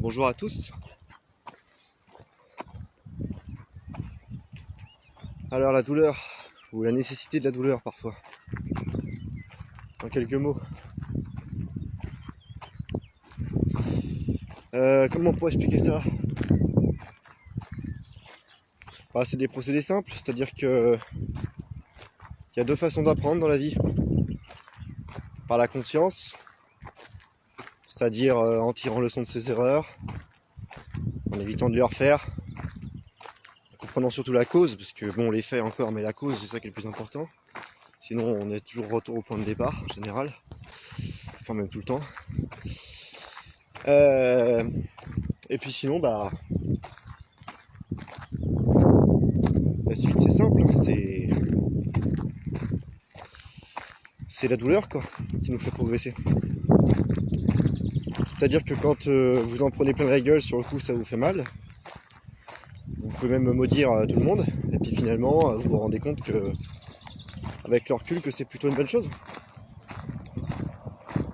Bonjour à tous. Alors la douleur, ou la nécessité de la douleur parfois. En quelques mots. Comment on pourrait expliquer ça? C'est des procédés simples, c'est-à-dire que il y a deux façons d'apprendre dans la vie. Par la conscience, c'est-à-dire en tirant leçon de ses erreurs, en évitant de les refaire, en comprenant surtout la cause, parce que bon, les faits encore, mais la cause, c'est ça qui est le plus important. Sinon, on est toujours retour au point de départ, en général. Enfin, même tout le temps. Et puis sinon, la suite, c'est simple, c'est la douleur, quoi, qui nous fait progresser. C'est-à-dire que quand vous en prenez plein la gueule, sur le coup, ça vous fait mal. Vous pouvez même maudire tout le monde, et puis finalement, vous vous rendez compte que, avec le recul, que c'est plutôt une bonne chose.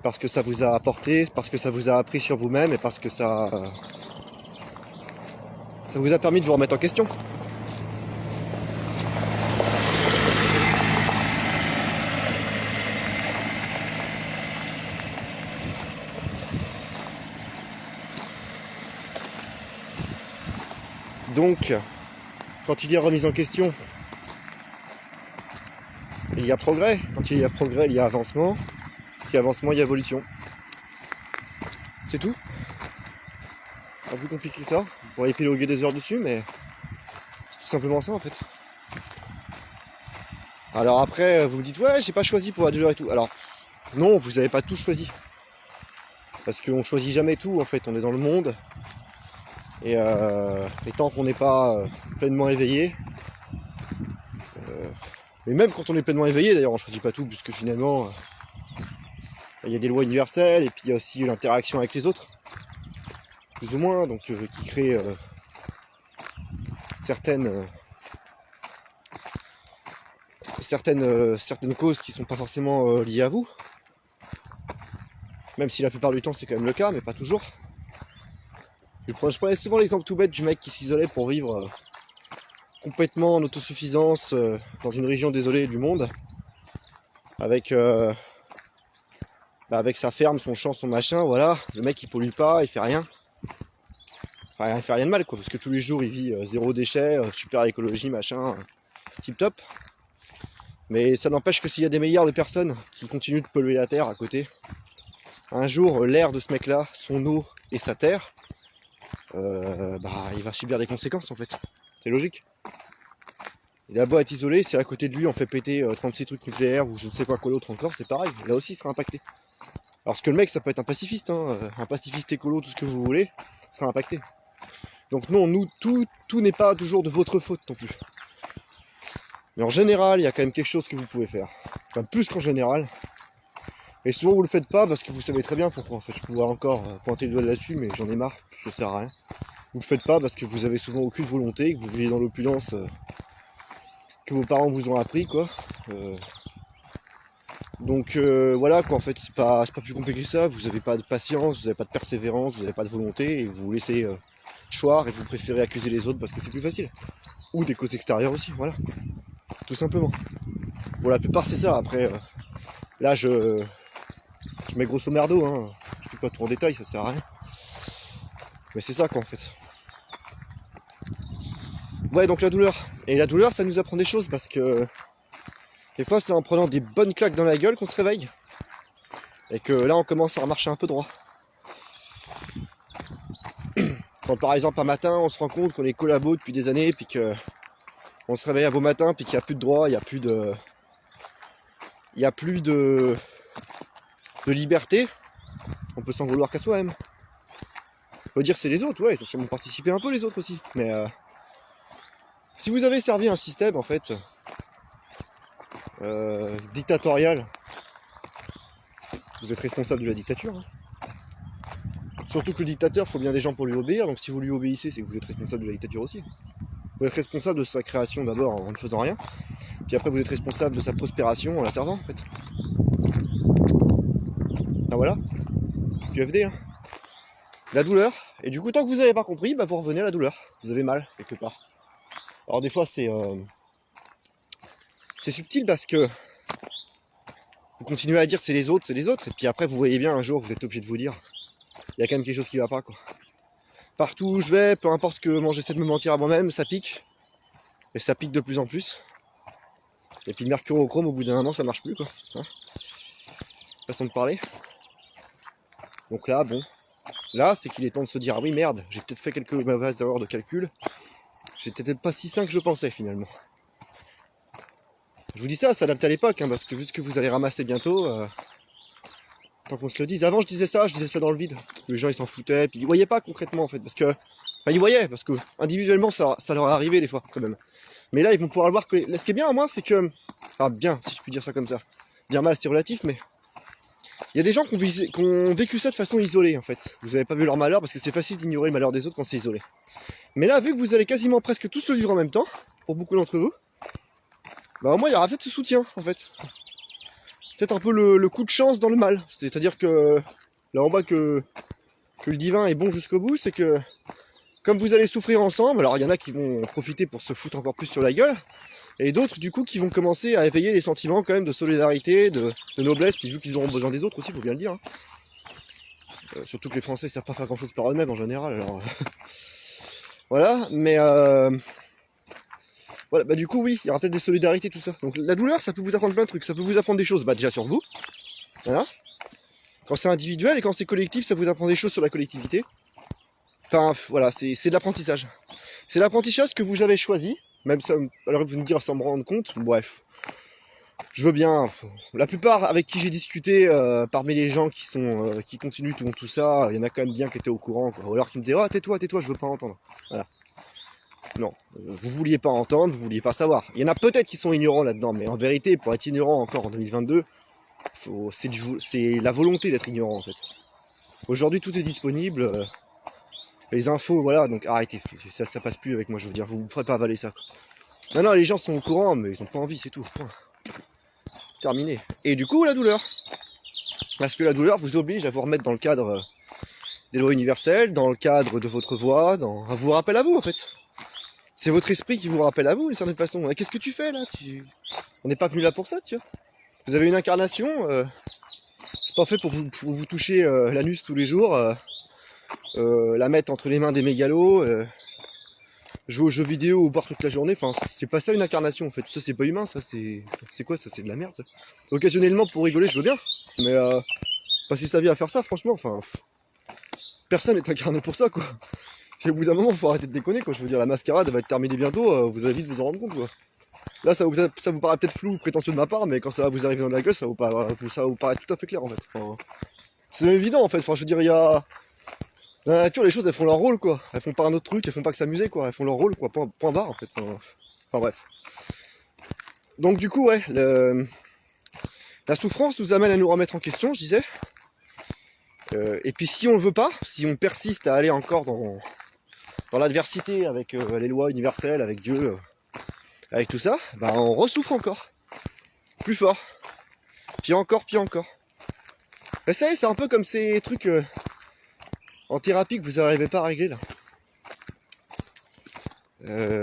Parce que ça vous a apporté, parce que ça vous a appris sur vous-même, et parce que ça vous a permis de vous remettre en question. Donc, quand il y a remise en question, il y a progrès. Quand il y a progrès, il y a avancement. Quand il y a avancement, il y a évolution. C'est tout. Pas plus compliqué que ça. Vous pourriez épiloguer des heures dessus, mais c'est tout simplement ça en fait. Alors après, vous me dites, ouais, j'ai pas choisi pour la douleur et tout. Alors, non, vous n'avez pas tout choisi. Parce qu'on choisit jamais tout en fait. On est dans le monde. Et tant qu'on n'est pas pleinement éveillé, mais même quand on est pleinement éveillé, d'ailleurs on choisit pas tout, puisque finalement il y a des lois universelles, et puis il y a aussi l'interaction avec les autres, plus ou moins, donc qui crée certaines causes qui sont pas forcément liées à vous, même si la plupart du temps c'est quand même le cas, mais pas toujours. Je prenais souvent l'exemple tout bête du mec qui s'isolait pour vivre complètement en autosuffisance dans une région désolée du monde, avec sa ferme, son champ, son machin, voilà. Le mec il pollue pas, il fait rien. Enfin, il fait rien de mal, quoi, parce que tous les jours il vit zéro déchet, super écologie, machin, tip top. Mais ça n'empêche que s'il y a des milliards de personnes qui continuent de polluer la terre à côté, un jour l'air de ce mec là, son eau et sa terre, il va subir des conséquences en fait. C'est logique. Il a beau être isolé, si à côté de lui on fait péter 36 trucs nucléaires ou je ne sais pas quoi d'autre encore, c'est pareil, là aussi il sera impacté. Alors parce que le mec ça peut être un pacifiste, un pacifiste écolo, tout ce que vous voulez, sera impacté. Donc non, tout n'est pas toujours de votre faute non plus. Mais en général, il y a quand même quelque chose que vous pouvez faire. Enfin, plus qu'en général. Et souvent vous le faites pas parce que vous savez très bien pourquoi. En fait, je pourrais encore pointer le doigt là-dessus, mais j'en ai marre, ça sert à rien. Vous le faites pas parce que vous avez souvent aucune volonté, que vous vivez dans l'opulence que vos parents vous ont appris, quoi. Donc voilà, quoi, en fait, c'est pas plus compliqué que ça. Vous n'avez pas de patience, vous n'avez pas de persévérance, vous n'avez pas de volonté, et vous vous laissez choir et vous préférez accuser les autres parce que c'est plus facile. Ou des causes extérieures aussi, voilà. Tout simplement. Bon, la plupart c'est ça. Après, là je mets grosso merdo, je ne peux pas tout en détail, ça sert à rien. Mais c'est ça, quoi, en fait. Ouais, donc la douleur. Et la douleur, ça nous apprend des choses parce que des fois, c'est en prenant des bonnes claques dans la gueule qu'on se réveille. Et que là, on commence à remarcher un peu droit. Quand par exemple, un matin, on se rend compte qu'on est collabo depuis des années, puis qu'on se réveille un beau matin, puis qu'il n'y a plus de droit, il n'y a plus de liberté, on peut s'en vouloir qu'à soi-même. On peut dire c'est les autres, ouais, ils ont sûrement participé un peu les autres aussi. Mais si vous avez servi un système, en fait, dictatorial, vous êtes responsable de la dictature. Surtout que le dictateur, il faut bien des gens pour lui obéir, donc si vous lui obéissez, c'est que vous êtes responsable de la dictature aussi. Vous êtes responsable de sa création d'abord en ne faisant rien, puis après vous êtes responsable de sa prospération en la servant, en fait. Ah voilà, QFD. La douleur, Et du coup, tant que vous n'avez pas compris, bah, vous revenez à la douleur. Vous avez mal, quelque part. Alors des fois, c'est subtil parce que vous continuez à dire c'est les autres, et puis après, vous voyez bien, un jour, vous êtes obligé de vous dire, il y a quand même quelque chose qui va pas, quoi. Partout où je vais, peu importe ce que moi j'essaie de me mentir à moi-même, ça pique. Et ça pique de plus en plus. Et puis le mercurochrome, au bout d'un moment, ça marche plus, quoi. Hein, façon de parler. Donc là, bon. Là, c'est qu'il est temps de se dire, ah oui, merde, j'ai peut-être fait quelques mauvaises erreurs de calcul. J'étais peut-être pas si sain que je pensais, finalement. Je vous dis ça s'adapte à l'époque, hein, parce que vu ce que vous allez ramasser bientôt, tant qu'on se le dise. Avant, je disais ça dans le vide. Les gens, ils s'en foutaient, puis ils voyaient pas concrètement, en fait, parce que... Enfin, ils voyaient, parce que individuellement, ça leur est arrivé, des fois, quand même. Mais là, ils vont pouvoir le voir que... Ce qui est bien, à moi, c'est que... Enfin, bien, si je puis dire ça comme ça. Bien mal, c'est relatif, mais... Il y a des gens qui ont vécu ça de façon isolée, en fait. Vous n'avez pas vu leur malheur, parce que c'est facile d'ignorer le malheur des autres quand c'est isolé. Mais là, vu que vous allez quasiment presque tous le vivre en même temps, pour beaucoup d'entre vous, bah au moins, il y aura peut-être ce soutien, en fait. Peut-être un peu le coup de chance dans le mal. C'est-à-dire que... Là, on voit que le divin est bon jusqu'au bout, c'est que... Comme vous allez souffrir ensemble, alors il y en a qui vont profiter pour se foutre encore plus sur la gueule, et d'autres du coup qui vont commencer à éveiller des sentiments quand même de solidarité, de noblesse, puis vu qu'ils auront besoin des autres aussi, faut bien le dire. Hein. Surtout que les Français savent pas faire grand chose par eux-mêmes en général, alors... voilà, mais voilà, bah du coup oui, il y aura peut-être des solidarités, tout ça. Donc la douleur, ça peut vous apprendre plein de trucs, ça peut vous apprendre des choses, bah déjà sur vous, voilà. Quand c'est individuel et quand c'est collectif, ça vous apprend des choses sur la collectivité. Enfin, voilà, c'est de l'apprentissage. C'est l'apprentissage que vous avez choisi, même ça, alors vous me dire sans me rendre compte, bref. Je veux bien. La plupart avec qui j'ai discuté, parmi les gens qui continuent tout ça, il y en a quand même bien qui étaient au courant, quoi. Ou alors qui me disaient, oh tais-toi, je veux pas entendre. Voilà. Non, vous vouliez pas entendre, vous vouliez pas savoir. Il y en a peut-être qui sont ignorants là-dedans, mais en vérité, pour être ignorant encore en 2022, c'est la volonté d'être ignorant en fait. Aujourd'hui tout est disponible. Les infos, voilà, donc arrêtez, ça passe plus avec moi, je veux dire, vous ne ferez pas avaler ça. Quoi. Non, les gens sont au courant, mais ils n'ont pas envie, c'est tout. Point. Terminé. Et du coup, la douleur. Parce que la douleur vous oblige à vous remettre dans le cadre des lois universelles, dans le cadre de votre voix, à vous rappelle à vous, en fait. C'est votre esprit qui vous rappelle à vous, d'une certaine façon. Qu'est-ce que tu fais, là On n'est pas venu là pour ça, tu vois. Vous avez une incarnation, c'est pas fait pour vous toucher l'anus tous les jours, la mettre entre les mains des mégalos, jouer aux jeux vidéo ou boire toute la journée, enfin c'est pas ça une incarnation en fait, ça c'est pas humain, ça c'est quoi ça, c'est de la merde ça. Occasionnellement pour rigoler je veux bien, mais passer sa vie à faire ça franchement, enfin personne n'est incarné pour ça quoi. Et au bout d'un moment faut arrêter de déconner quoi, je veux dire la mascarade va être terminée bientôt, vous allez vite vous en rendre compte quoi. Là ça vous paraît peut-être flou ou prétentieux de ma part, mais quand ça va vous arriver dans la gueule ça va vous paraître tout à fait clair en fait. Enfin, c'est évident en fait, enfin je veux dire il y a... Dans la nature, les choses, elles font leur rôle, quoi. Elles font pas un autre truc, elles font pas que s'amuser, quoi. Elles font leur rôle, quoi. Point barre, en fait. Enfin, bref. Donc, du coup, ouais, la souffrance nous amène à nous remettre en question, je disais. Et puis, si on le veut pas, si on persiste à aller encore dans l'adversité avec les lois universelles, avec Dieu, avec tout ça, bah, on ressouffre encore. Plus fort. Puis encore, puis encore. Et ça y est, c'est un peu comme ces trucs... en thérapie que vous n'arrivez pas à régler là.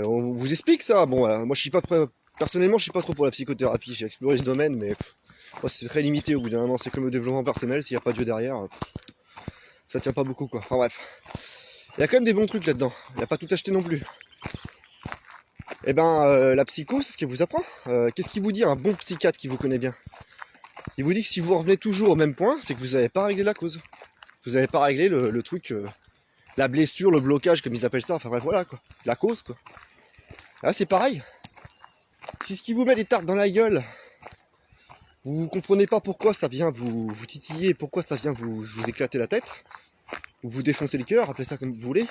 On vous explique ça. Bon, moi je suis pas personnellement je suis pas trop pour la psychothérapie. J'ai exploré ce domaine, mais moi c'est très limité au bout d'un moment. C'est comme le développement personnel. S'il n'y a pas Dieu derrière, ça tient pas beaucoup quoi. Enfin bref, il y a quand même des bons trucs là-dedans. Il n'y a pas tout acheté non plus. Et ben la psycho, c'est ce qu'elle vous apprend. Qu'est-ce qu'il vous dit un bon psychiatre qui vous connaît bien? Il vous dit que si vous revenez toujours au même point, c'est que vous n'avez pas réglé la cause. Vous n'avez pas réglé le truc, la blessure, le blocage, comme ils appellent ça, enfin bref, voilà quoi, la cause quoi. Là c'est pareil. Si ce qui vous met des tartes dans la gueule, vous comprenez pas pourquoi ça vient vous titiller, pourquoi ça vient vous éclater la tête, ou vous défoncer le cœur, appelez ça comme vous voulez,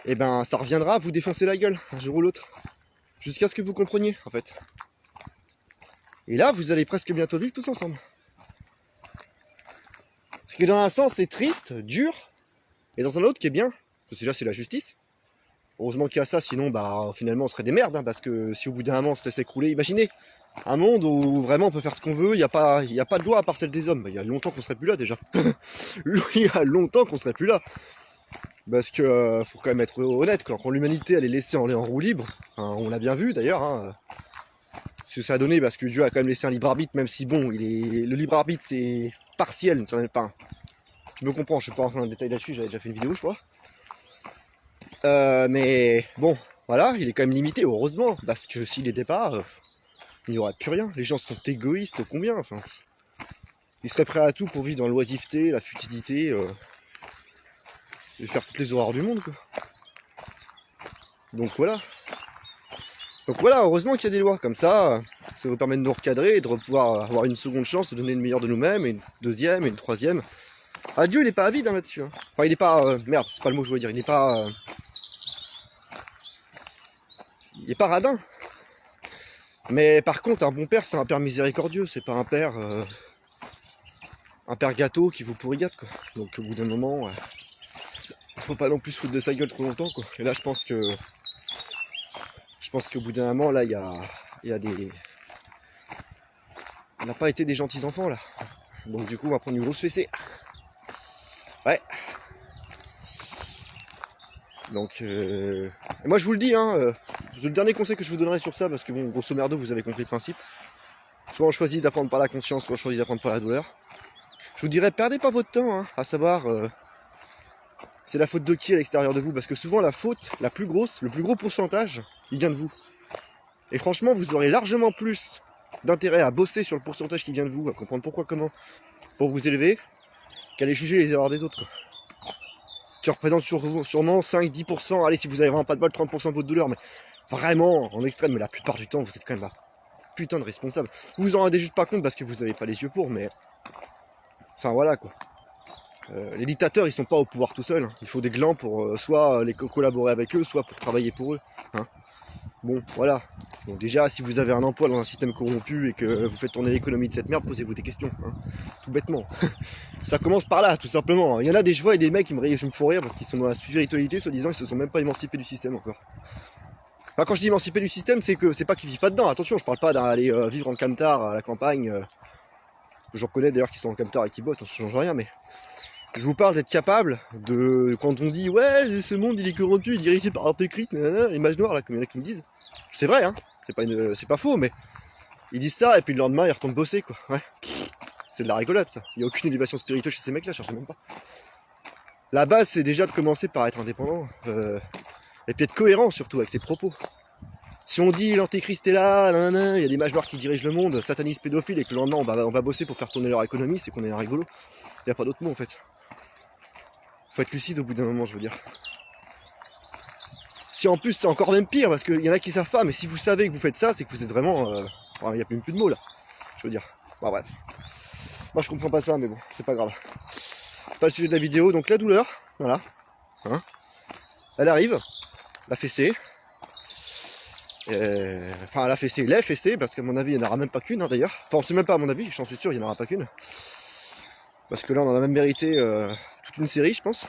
et ben ça reviendra à vous défoncer la gueule, un jour ou l'autre, jusqu'à ce que vous compreniez en fait. Et là vous allez presque bientôt vivre tous ensemble. Ce qui dans un sens c'est triste, dur, et dans un autre qui est bien, parce que déjà c'est la justice. Heureusement qu'il y a ça, sinon bah finalement on serait des merdes, hein, parce que si au bout d'un moment on se laisse écrouler, imaginez, Un monde où vraiment on peut faire ce qu'on veut, il n'y a pas de loi à part celle des hommes. Il y a longtemps qu'on serait plus là déjà. Il y a longtemps qu'on serait plus là. Parce que faut quand même être honnête, quand l'humanité elle est laissée en roue libre, enfin, on l'a bien vu d'ailleurs, hein, ce que ça a donné, parce que Dieu a quand même laissé un libre arbitre, même si bon, le libre arbitre est partiel, ça n'en est pas un. Je me comprends, je ne suis pas rentrer dans le détail là-dessus, j'avais déjà fait une vidéo je crois. Mais bon, voilà, il est quand même limité, heureusement, parce que s'il n'était pas, il n'y aurait plus rien. Les gens sont égoïstes, combien, enfin. Ils seraient prêts à tout pour vivre dans l'oisiveté, la futilité, et faire toutes les horreurs du monde, quoi. Donc voilà. Heureusement qu'il y a des lois comme ça vous permet de nous recadrer et de pouvoir avoir une seconde chance de donner le meilleur de nous-mêmes, et une deuxième, et une troisième. Ah, Dieu il est pas avide hein, là-dessus. Hein. Enfin il est pas... merde, c'est pas le mot que je voulais dire, il est pas... il est pas radin. Mais par contre un bon père c'est un père miséricordieux, c'est pas un père... un père gâteau qui vous pourrit gâte quoi. Donc au bout d'un moment... faut pas non plus se foutre de sa gueule trop longtemps quoi. Et là je pense qu'au bout d'un moment là il y a des... On n'a pas été des gentils enfants là. Donc du coup on va prendre une grosse fessée. Ouais. Donc et moi je vous le dis hein, le dernier conseil que je vous donnerai sur ça, parce que bon grosso merdo vous avez compris le principe. Soit on choisit d'apprendre par la conscience, soit on choisit d'apprendre par la douleur. Je vous dirais perdez pas votre temps hein, à savoir c'est la faute de qui à l'extérieur de vous, parce que souvent la faute la plus grosse, le plus gros pourcentage, il vient de vous. Et franchement vous aurez largement plus d'intérêt à bosser sur le pourcentage qui vient de vous, à comprendre pourquoi, comment, pour vous élever, qu'aller juger les erreurs des autres quoi. Qui représente sûrement 5-10%, allez si vous avez vraiment pas de bol, 30% de votre douleur, mais vraiment en extrême, mais la plupart du temps vous êtes quand même un putain de responsable. Vous vous en rendez juste pas compte parce que vous avez pas les yeux pour, mais... Enfin voilà quoi. Les dictateurs ils sont pas au pouvoir tout seuls, hein. Il faut des glands pour soit les collaborer avec eux, soit pour travailler pour eux. Hein. Bon voilà. Donc déjà si vous avez un emploi dans un système corrompu et que vous faites tourner l'économie de cette merde, posez-vous des questions. Hein. Tout bêtement. Ça commence par là, tout simplement. Il y en a des fois et des mecs qui me font rire parce qu'ils sont dans la spiritualité, soi-disant ils se sont même pas émancipés du système encore. Enfin quand je dis émancipés du système, c'est que c'est pas qu'ils vivent pas dedans. Attention, je parle pas d'aller vivre en camtar à la campagne. J'en connais d'ailleurs qui sont en camtar et qui bossent, ça change rien, mais je vous parle d'être capable de... Quand on dit ouais ce monde il est corrompu, il est dirigé par un pécrite, les mages noirs là, comme il y en a qui me disent. C'est vrai hein, c'est pas faux, mais ils disent ça et puis le lendemain ils retournent bosser quoi. Ouais. C'est de la rigolade ça. Il n'y a aucune élévation spirituelle chez ces mecs là, cherchez même pas. La base c'est déjà de commencer par être indépendant. Et puis être cohérent surtout avec ses propos. Si on dit l'antéchrist est là, il y a des mages noirs qui dirigent le monde, satanistes pédophiles, et que le lendemain on va bosser pour faire tourner leur économie, c'est qu'on est un rigolo. Il n'y a pas d'autre mot en fait. Faut être lucide au bout d'un moment, je veux dire. Si en plus c'est encore même pire, parce qu'il y en a qui savent pas, mais si vous savez que vous faites ça, c'est que vous êtes vraiment... Enfin, il n'y a même plus de mots là, je veux dire. Bon bref. Moi je comprends pas ça, mais bon, c'est pas grave. Pas le sujet de la vidéo, donc la douleur, voilà. Hein, elle arrive, la fessée. Enfin la fessée, les fessées, parce qu'à mon avis il n'y en aura même pas qu'une hein, d'ailleurs. Enfin on sait même pas à mon avis, j'en suis sûr il n'y en aura pas qu'une. Parce que là on en a même mérité toute une série je pense.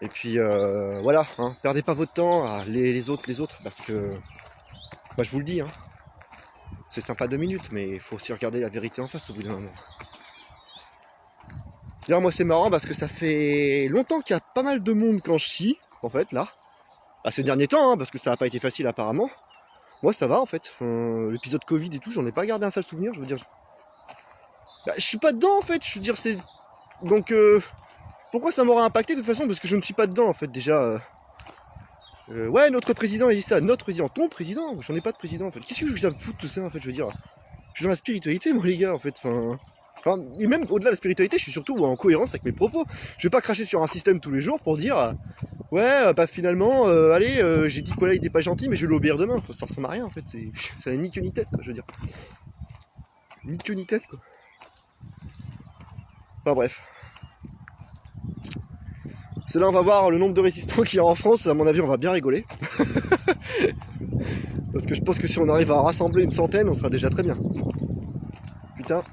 Et puis voilà, hein, perdez pas votre temps à les autres, parce que bah, je vous le dis, hein, c'est sympa 2 minutes, mais il faut aussi regarder la vérité en face au bout d'un moment. D'ailleurs moi c'est marrant parce que ça fait longtemps qu'il y a pas mal de monde quand je chie, en fait là. À ces derniers temps, hein, parce que ça n'a pas été facile apparemment. Moi ça va en fait, l'épisode Covid et tout, j'en ai pas gardé un sale souvenir, je veux dire. Bah, je suis pas dedans en fait, je veux dire c'est... Donc pourquoi ça m'aurait impacté de toute façon, parce que je ne suis pas dedans en fait déjà. Ouais notre président il dit ça, notre président, ton président, j'en ai pas de président en fait. Qu'est-ce que je me fous de tout ça en fait, je veux dire. Je suis dans la spiritualité moi les gars en fait, enfin, et même au-delà de la spiritualité, je suis surtout en cohérence avec mes propos. Je vais pas cracher sur un système tous les jours pour dire ouais, bah finalement, allez, j'ai dit que voilà, il était pas gentil, mais je vais l'obéir demain. Ça ressemble à rien en fait, ça n'a ni queue ni tête quoi, je veux dire. Ni queue ni tête quoi. Enfin bref. C'est là on va voir le nombre de résistants qu'il y a en France, à mon avis on va bien rigoler. Parce que je pense que si on arrive à rassembler une centaine, on sera déjà très bien. Putain.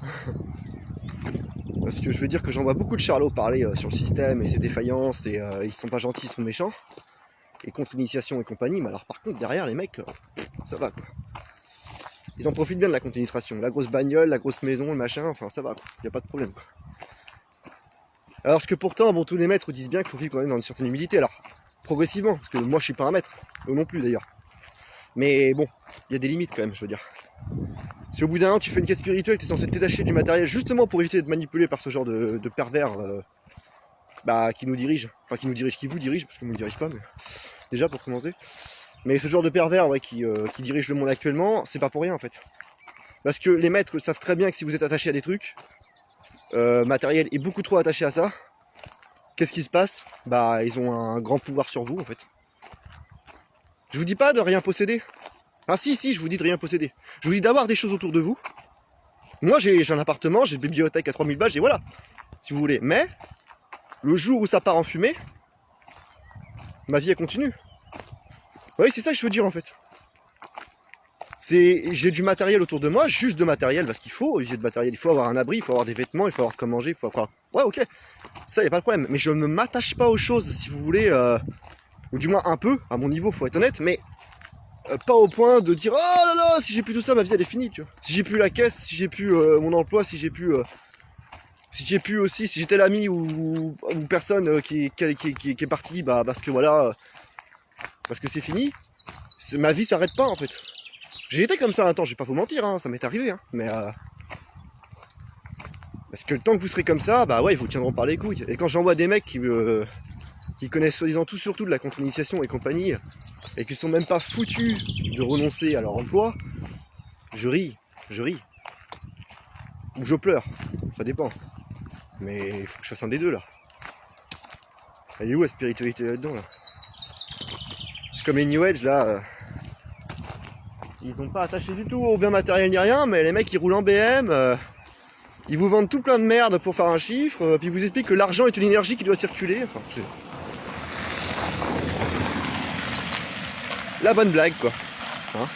Parce que je veux dire que j'en vois beaucoup de charlots parler sur le système et ses défaillances et ils sont pas gentils, ils sont méchants. Et contre initiation et compagnie, mais alors par contre derrière les mecs, ça va quoi. ils en profitent bien de la contenitration. La grosse bagnole, la grosse maison, le machin, enfin ça va, il n'y a pas de problème, quoi. Alors que pourtant, bon, tous les maîtres disent bien qu'il faut vivre quand même dans une certaine humilité. Alors, progressivement, parce que moi je suis pas un maître, eux non plus d'ailleurs. Mais bon, il y a des limites quand même, je veux dire. Si au bout d'un an tu fais une quête spirituelle, tu es censé te détacher du matériel justement pour éviter d'être manipulé par ce genre de pervers qui nous dirige, enfin qui vous dirige, parce que ne me dirige pas, mais déjà pour commencer. Mais ce genre de pervers qui dirige le monde actuellement, c'est pas pour rien en fait. Parce que les maîtres savent très bien que si vous êtes attaché à des trucs, matériel est beaucoup trop attaché à ça, qu'est-ce qui se passe? Bah ils ont un grand pouvoir sur vous en fait. Je vous dis pas de rien posséder. Ah si, je vous dis de rien posséder. Je vous dis d'avoir des choses autour de vous. Moi j'ai un appartement, j'ai une bibliothèque à 3000 balles, et voilà, si vous voulez. Mais, le jour où ça part en fumée, ma vie elle continue. Oui, c'est ça que je veux dire en fait. J'ai du matériel autour de moi, juste de matériel, parce qu'il faut, j'ai de matériel, il faut avoir un abri, il faut avoir des vêtements, il faut avoir quoi manger, il faut avoir... Ouais, ok, ça y a pas de problème. Mais je ne m'attache pas aux choses, si vous voulez, ou du moins un peu, à mon niveau, faut être honnête, mais... pas au point de dire oh là là, si j'ai plus tout ça, ma vie elle est finie, tu vois. Si j'ai plus la caisse, si j'ai plus mon emploi, si j'ai plus aussi, si j'étais l'ami ou personne qui est parti, bah parce que voilà, parce que c'est fini, ma vie s'arrête pas en fait. J'ai été comme ça un temps, je vais pas vous mentir, hein, ça m'est arrivé, hein, mais parce que le temps que vous serez comme ça, bah ouais, ils vous tiendront par les couilles. Et quand j'envoie des mecs qui connaissent soi-disant tout surtout de la contre-initiation et compagnie, et qui sont même pas foutus de renoncer à leur emploi, je ris. Ou je pleure, ça dépend. Mais il faut que je fasse un des deux là. Elle est où la spiritualité là-dedans là? C'est comme les New Age là. Ils ont pas attaché du tout au bien matériel ni rien, mais les mecs ils roulent en BM, ils vous vendent tout plein de merde pour faire un chiffre, puis ils vous expliquent que l'argent est une énergie qui doit circuler. Enfin, la bonne blague quoi. Hein,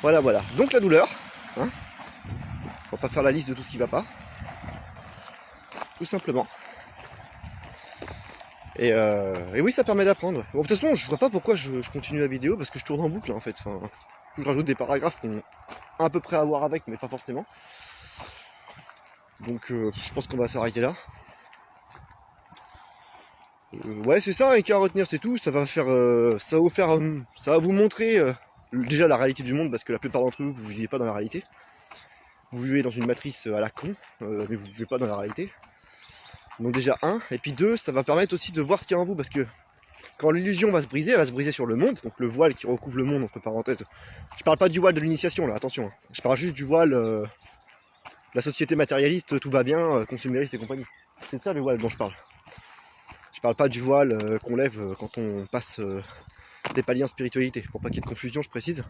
voilà. Donc la douleur. Hein, on va pas faire la liste de tout ce qui va pas. Tout simplement. Et oui, ça permet d'apprendre. Bon, de toute façon, je vois pas pourquoi je continue la vidéo, parce que je tourne en boucle en fait. Enfin, je rajoute des paragraphes qu'on a à peu près à voir avec, mais pas forcément. Donc je pense qu'on va s'arrêter là. Ouais, c'est ça, et qu'à retenir, c'est tout. Ça va vous montrer déjà la réalité du monde, parce que la plupart d'entre vous, vous vivez pas dans la réalité. Vous vivez dans une matrice à la con, mais vous vivez pas dans la réalité. Donc déjà et puis 2, ça va permettre aussi de voir ce qu'il y a en vous, parce que quand l'illusion va se briser, elle va se briser sur le monde, donc le voile qui recouvre le monde, entre parenthèses. Je parle pas du voile de l'initiation là, attention, hein. Je parle juste du voile de la société matérialiste, tout va bien, consumériste et compagnie. C'est ça le voile dont je parle. Je parle pas du voile qu'on lève quand on passe des paliers en spiritualité, pour pas qu'il y ait de confusion, je précise.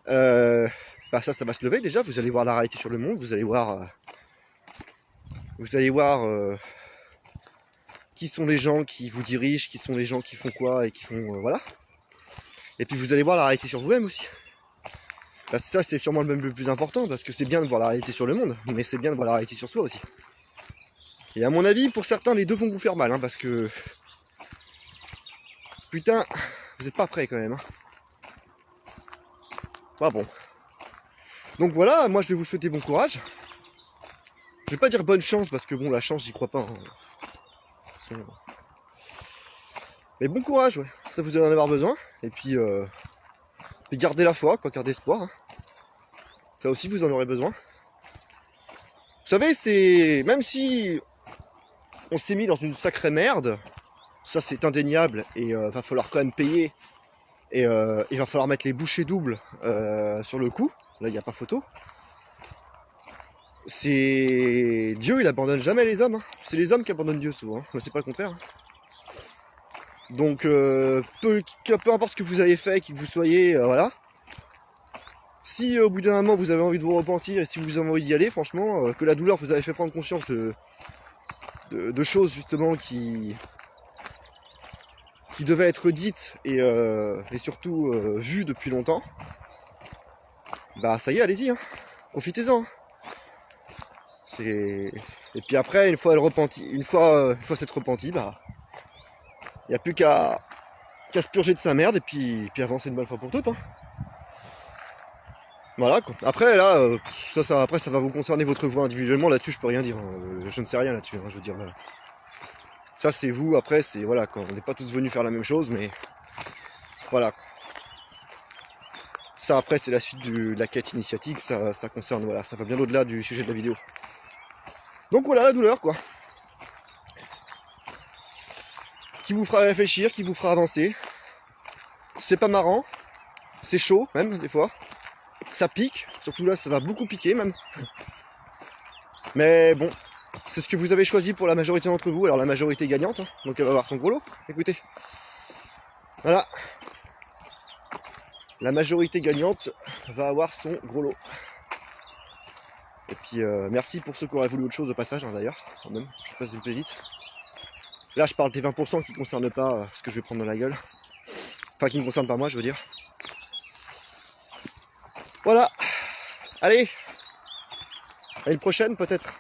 Ça va se lever déjà, vous allez voir la réalité sur le monde, vous allez voir qui sont les gens qui vous dirigent, qui sont les gens qui font quoi et qui font... voilà. Et puis vous allez voir la réalité sur vous-même aussi. Ça c'est sûrement le plus important, parce que c'est bien de voir la réalité sur le monde, mais c'est bien de voir la réalité sur soi aussi. Et à mon avis, pour certains, les deux vont vous faire mal, hein, parce que... Putain, vous n'êtes pas prêts quand même. Hein. Pas bon. Donc voilà, moi je vais vous souhaiter bon courage. Je vais pas dire bonne chance, parce que bon, la chance, j'y crois pas. Hein. Mais bon courage, ouais. Ça, vous allez en avoir besoin. Et puis gardez la foi, quoi, gardez espoir. Hein. Ça aussi, vous en aurez besoin. Vous savez, c'est... Même si on s'est mis dans une sacrée merde, ça c'est indéniable, et va falloir quand même payer. Et il va falloir mettre les bouchées doubles sur le coup. Là, il n'y a pas photo. C'est... Dieu, il abandonne jamais les hommes. Hein. C'est les hommes qui abandonnent Dieu souvent. Hein. Mais c'est pas le contraire. Hein. Donc, peu importe ce que vous avez fait, qui que vous soyez, voilà. Si au bout d'un moment vous avez envie de vous repentir, et si vous avez envie d'y aller, franchement, que la douleur vous avez fait prendre conscience de choses justement qui devaient être dites et surtout vues depuis longtemps, bah ça y est, allez-y, hein. Profitez-en. Hein. Et puis après, une fois s'être repenti, bah il n'y a plus qu'à se purger de sa merde et puis avancer une bonne fois pour toutes. Hein. Voilà quoi. Après là, après ça va vous concerner votre voix individuellement, là-dessus je peux rien dire. Hein. Je ne sais rien là-dessus, hein, je veux dire voilà. Ça c'est vous, après c'est voilà quoi. On n'est pas tous venus faire la même chose, mais voilà. Ça après c'est la suite de la quête initiatique, ça concerne, voilà, ça va bien au-delà du sujet de la vidéo. Donc voilà la douleur quoi. Qui vous fera réfléchir, qui vous fera avancer. C'est pas marrant, c'est chaud même des fois. Ça pique, surtout là ça va beaucoup piquer même. Mais bon, c'est ce que vous avez choisi pour la majorité d'entre vous, alors la majorité gagnante, hein, donc elle va avoir son gros lot, écoutez. Voilà. La majorité gagnante va avoir son gros lot. Et puis merci pour ceux qui auraient voulu autre chose au passage hein, d'ailleurs, quand même, je passe une peu vite. Là je parle des 20% qui ne concernent pas ce que je vais prendre dans la gueule. Enfin qui ne concernent pas moi je veux dire. Voilà. Allez. À une prochaine peut-être.